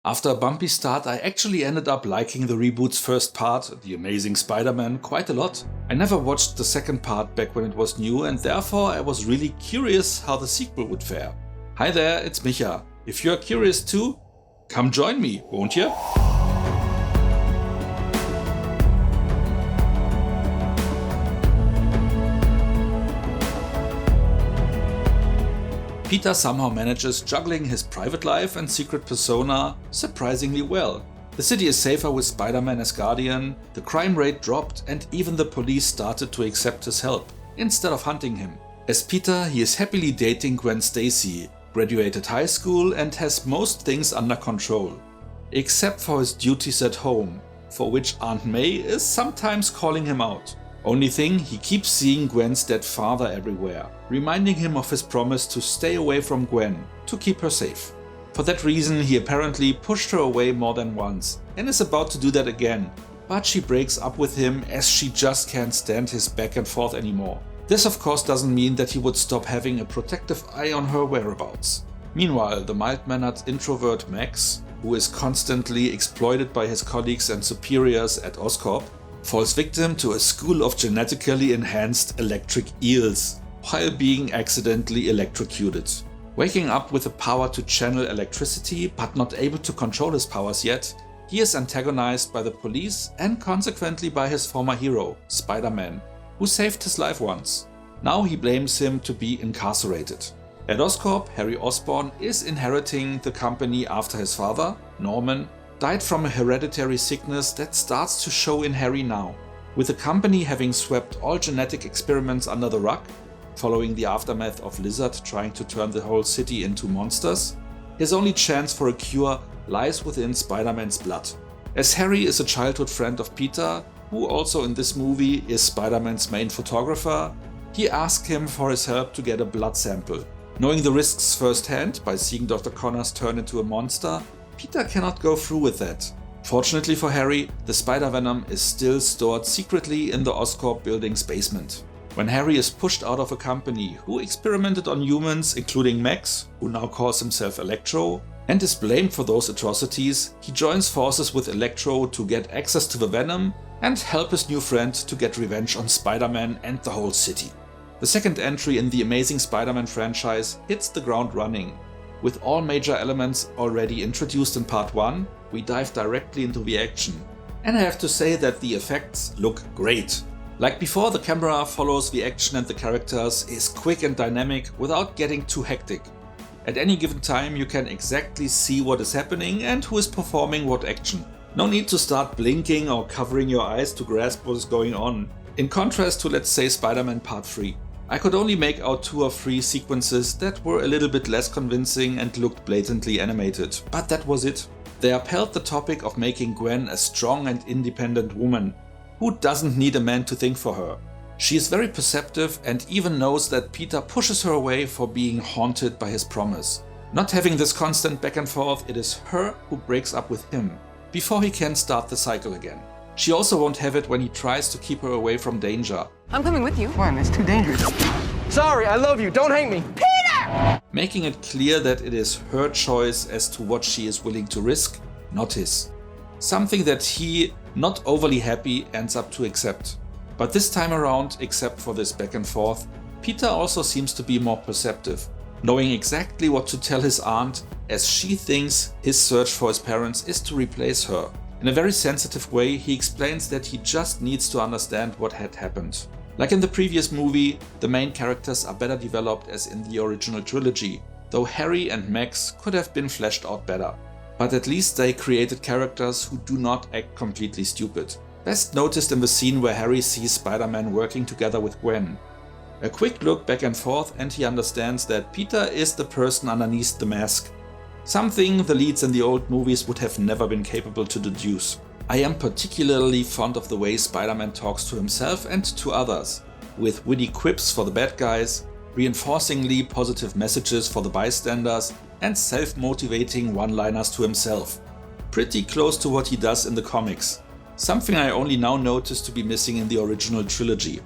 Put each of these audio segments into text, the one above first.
After a bumpy start, I actually ended up liking the reboot's first part, The Amazing Spider-Man, quite a lot. I never watched the second part back when it was new, and therefore I was really curious how the sequel would fare. Hi there, it's Micha. If you're curious too, come join me, won't you? Peter somehow manages juggling his private life and secret persona surprisingly well. The city is safer with Spider-Man as guardian, the crime rate dropped, and even the police started to accept his help, instead of hunting him. As Peter, he is happily dating Gwen Stacy, graduated high school and has most things under control. Except for his duties at home, for which Aunt May is sometimes calling him out. Only thing, he keeps seeing Gwen's dead father everywhere, reminding him of his promise to stay away from Gwen, to keep her safe. For that reason, he apparently pushed her away more than once, and is about to do that again, but she breaks up with him as she just can't stand his back and forth anymore. This of course doesn't mean that he would stop having a protective eye on her whereabouts. Meanwhile, the mild-mannered introvert Max, who is constantly exploited by his colleagues and superiors at Oscorp, falls victim to a school of genetically enhanced electric eels while being accidentally electrocuted. Waking up with the power to channel electricity but not able to control his powers yet, he is antagonized by the police and consequently by his former hero, Spider-Man, who saved his life once. Now he blames him to be incarcerated. At Oscorp, Harry Osborn is inheriting the company after his father, Norman, died from a hereditary sickness that starts to show in Harry now. With the company having swept all genetic experiments under the rug, following the aftermath of Lizard trying to turn the whole city into monsters, his only chance for a cure lies within Spider-Man's blood. As Harry is a childhood friend of Peter, who also in this movie is Spider-Man's main photographer, he asks him for his help to get a blood sample. Knowing the risks firsthand by seeing Dr. Connors turn into a monster, Peter cannot go through with that. Fortunately for Harry, the Spider-Venom is still stored secretly in the Oscorp building's basement. When Harry is pushed out of a company who experimented on humans, including Max, who now calls himself Electro, and is blamed for those atrocities, he joins forces with Electro to get access to the Venom and help his new friend to get revenge on Spider-Man and the whole city. The second entry in the Amazing Spider-Man franchise hits the ground running. With all major elements already introduced in part 1, we dive directly into the action. And I have to say that the effects look great. Like before, the camera follows the action and the characters, is quick and dynamic without getting too hectic. At any given time you can exactly see what is happening and who is performing what action. No need to start blinking or covering your eyes to grasp what is going on. In contrast to, let's say, Spider-Man Part 3. I could only make out 2 or 3 sequences that were a little bit less convincing and looked blatantly animated, but that was it. They upheld the topic of making Gwen a strong and independent woman, who doesn't need a man to think for her. She is very perceptive and even knows that Peter pushes her away for being haunted by his promise. Not having this constant back and forth, it is her who breaks up with him, before he can start the cycle again. She also won't have it when he tries to keep her away from danger. I'm coming with you. Why? It's too dangerous. Sorry, I love you. Don't hate me. Peter! Making it clear that it is her choice as to what she is willing to risk, not his. Something that he, not overly happy, ends up to accept. But this time around, except for this back and forth, Peter also seems to be more perceptive, knowing exactly what to tell his aunt, as she thinks his search for his parents is to replace her. In a very sensitive way, he explains that he just needs to understand what had happened. Like in the previous movie, the main characters are better developed as in the original trilogy, though Harry and Max could have been fleshed out better. But at least they created characters who do not act completely stupid. Best noticed in the scene where Harry sees Spider-Man working together with Gwen. A quick look back and forth and he understands that Peter is the person underneath the mask. Something the leads in the old movies would have never been capable to deduce. I am particularly fond of the way Spider-Man talks to himself and to others, with witty quips for the bad guys, reinforcingly positive messages for the bystanders, and self-motivating one-liners to himself. Pretty close to what he does in the comics. Something I only now notice to be missing in the original trilogy.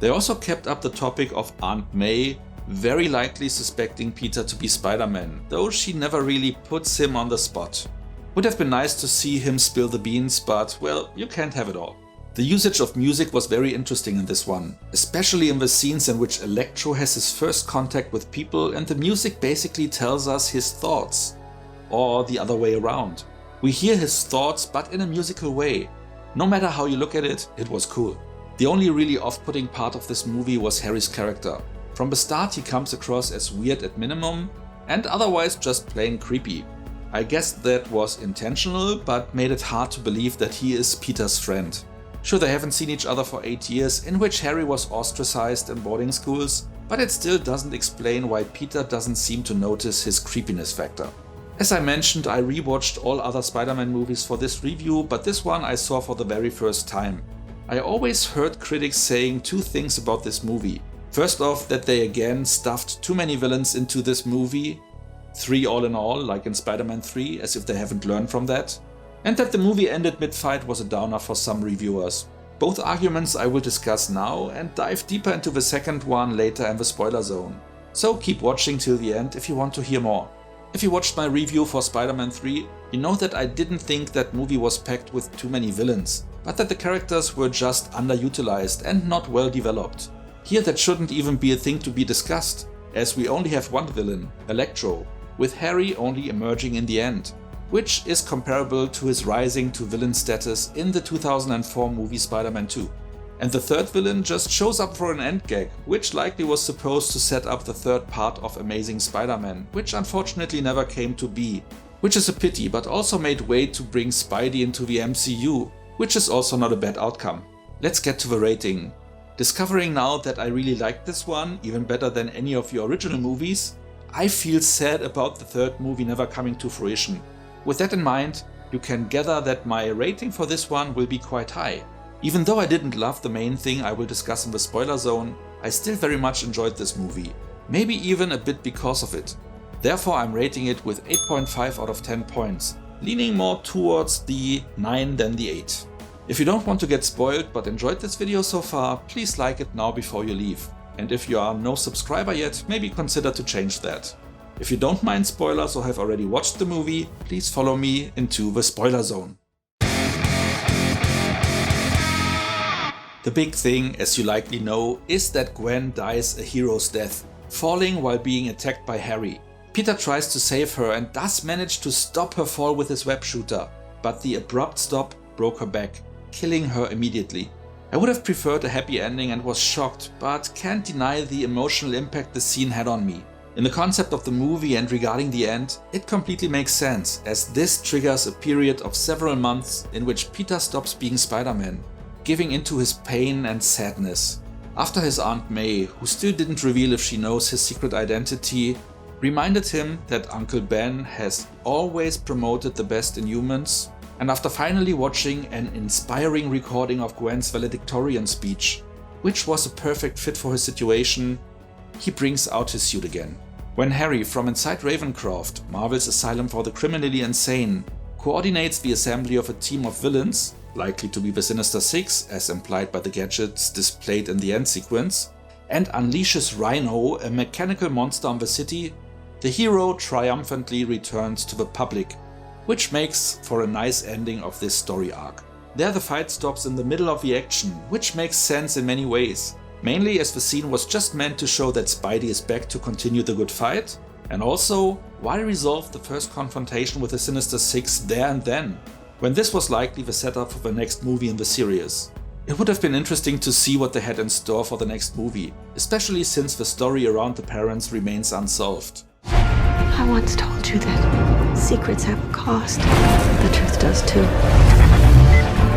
They also kept up the topic of Aunt May very likely suspecting Peter to be Spider-Man, though she never really puts him on the spot. Would have been nice to see him spill the beans, but well, you can't have it all. The usage of music was very interesting in this one, especially in the scenes in which Electro has his first contact with people and the music basically tells us his thoughts. Or the other way around. We hear his thoughts but in a musical way. No matter how you look at it, it was cool. The only really off-putting part of this movie was Harry's character. From the start he comes across as weird at minimum and otherwise just plain creepy. I guess that was intentional but made it hard to believe that he is Peter's friend. Sure, they haven't seen each other for 8 years, in which Harry was ostracized in boarding schools, but it still doesn't explain why Peter doesn't seem to notice his creepiness factor. As I mentioned, I rewatched all other Spider-Man movies for this review, but this one I saw for the very first time. I always heard critics saying two things about this movie. First off, that they again stuffed too many villains into this movie, 3 all in all, like in Spider-Man 3, as if they haven't learned from that. And that the movie ended mid-fight was a downer for some reviewers. Both arguments I will discuss now and dive deeper into the second one later in the spoiler zone. So keep watching till the end if you want to hear more. If you watched my review for Spider-Man 3, you know that I didn't think that movie was packed with too many villains, but that the characters were just underutilized and not well developed. Here that shouldn't even be a thing to be discussed, as we only have one villain, Electro, with Harry only emerging in the end, which is comparable to his rising to villain status in the 2004 movie Spider-Man 2. And the third villain just shows up for an end gag, which likely was supposed to set up the third part of Amazing Spider-Man, which unfortunately never came to be. Which is a pity, but also made way to bring Spidey into the MCU, which is also not a bad outcome. Let's get to the rating. Discovering now that I really liked this one, even better than any of the original movies, I feel sad about the third movie never coming to fruition. With that in mind, you can gather that my rating for this one will be quite high. Even though I didn't love the main thing I will discuss in the spoiler zone, I still very much enjoyed this movie. Maybe even a bit because of it. Therefore I'm rating it with 8.5 out of 10 points, leaning more towards the 9 than the 8. If you don't want to get spoiled but enjoyed this video so far, please like it now before you leave. And if you are no subscriber yet, maybe consider to change that. If you don't mind spoilers or have already watched the movie, please follow me into the spoiler zone. The big thing, as you likely know, is that Gwen dies a hero's death, falling while being attacked by Harry. Peter tries to save her and does manage to stop her fall with his web shooter, but the abrupt stop broke her back, killing her immediately. I would have preferred a happy ending and was shocked, but can't deny the emotional impact the scene had on me. In the concept of the movie and regarding the end, it completely makes sense, as this triggers a period of several months in which Peter stops being Spider-Man, giving into his pain and sadness. After his Aunt May, who still didn't reveal if she knows his secret identity, reminded him that Uncle Ben has always promoted the best in humans, and after finally watching an inspiring recording of Gwen's valedictorian speech, which was a perfect fit for his situation, he brings out his suit again. When Harry, from inside Ravencroft, Marvel's asylum for the criminally insane, coordinates the assembly of a team of villains, likely to be the Sinister Six as implied by the gadgets displayed in the end sequence, and unleashes Rhino, a mechanical monster on the city, the hero triumphantly returns to the public, which makes for a nice ending of this story arc. There the fight stops in the middle of the action, which makes sense in many ways. Mainly as the scene was just meant to show that Spidey is back to continue the good fight, and also, why resolve the first confrontation with the Sinister Six there and then, when this was likely the setup for the next movie in the series. It would have been interesting to see what they had in store for the next movie, especially since the story around the parents remains unsolved. I once told you that secrets have a cost. The truth does too.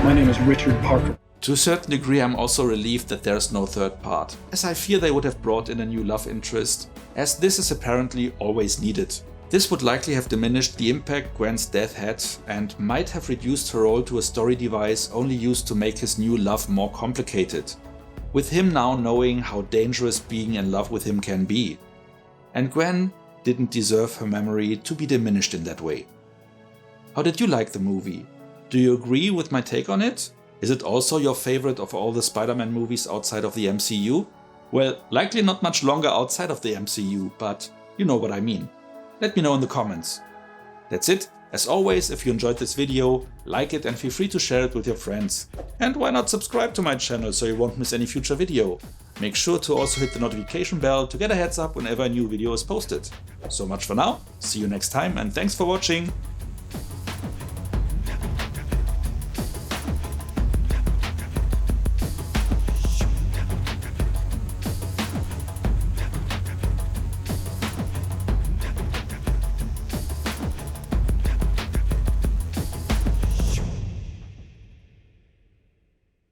My name is Richard Parker. To a certain degree I'm also relieved that there is no third part, as I fear they would have brought in a new love interest, as this is apparently always needed. This would likely have diminished the impact Gwen's death had and might have reduced her role to a story device only used to make his new love more complicated, with him now knowing how dangerous being in love with him can be. And Gwen didn't deserve her memory to be diminished in that way. How did you like the movie? Do you agree with my take on it? Is it also your favorite of all the Spider-Man movies outside of the MCU? Well, likely not much longer outside of the MCU, but you know what I mean. Let me know in the comments. That's it. As always, if you enjoyed this video, like it and feel free to share it with your friends. And why not subscribe to my channel so you won't miss any future video. Make sure to also hit the notification bell to get a heads up whenever a new video is posted. So much for now, see you next time and thanks for watching!